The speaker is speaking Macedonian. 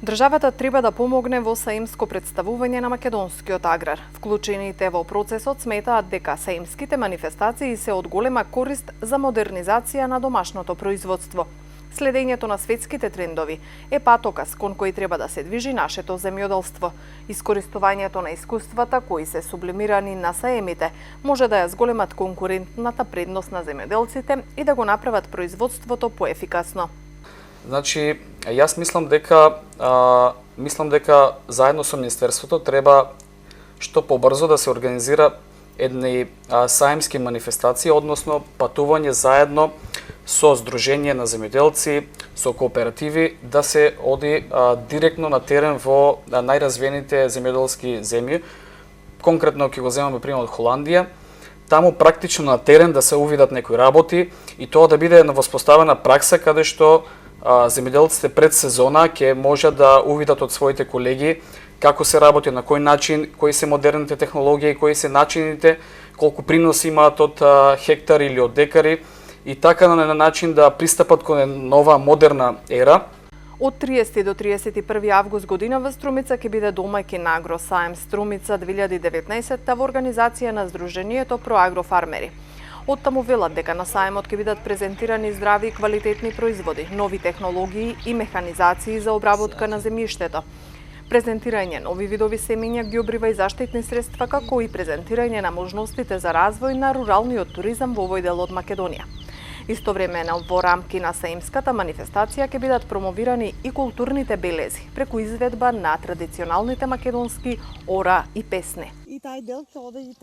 Државата треба да помогне во саимско представување на македонскиот аграр. Вклучените во процесот сметаат дека саимските манифестации се од голема корист за модернизација на домашното производство. Следењето на светските трендови е патокас кон кој треба да се движи нашето земјоделство. Искористувањето на искуствата кои се сублимирани на саемите може да ја зголемат конкурентната предност на земјоделците и да го направат производството поефикасно. Значи, јас мислам дека заедно со Министерството треба што побрзо да се организира едни саемски манифестации, односно патување заедно со Сдружение на земјоделци, со кооперативи, да се оди директно на терен во најразвиените земјоделски земји. Конкретно ќе го земаме пример од Холандија. Таму практично на терен да се увидат некои работи и тоа да биде една воспоставена пракса каде што земјоделците пред сезона ќе можат да увидат од своите колеги како се работи, на кој начин, кои се модерните технологии, кои се начините, колку принос имаат од хектар или од декари и така на начин да пристапат кон нова модерна ера. Од 30 до 31 август година во Струмица ќе биде домаќин на Агросаем Струмица 2019 во организација на Сдруженијето Проагрофармери. Оттаму велат дека на саемот ќе бидат презентирани здрави и квалитетни производи, нови технологии и механизации за обработка на земјиштето. Презентирање нови видови семења, ѓубрива и заштитни средства, како и презентирање на можностите за развој на руралниот туризам во овој дел од Македонија. Истовремено во рамки на саимската манифестација ќе бидат промовирани и културните белези преку изведба на традиционалните македонски ора и песни. И тај дел ќе оде и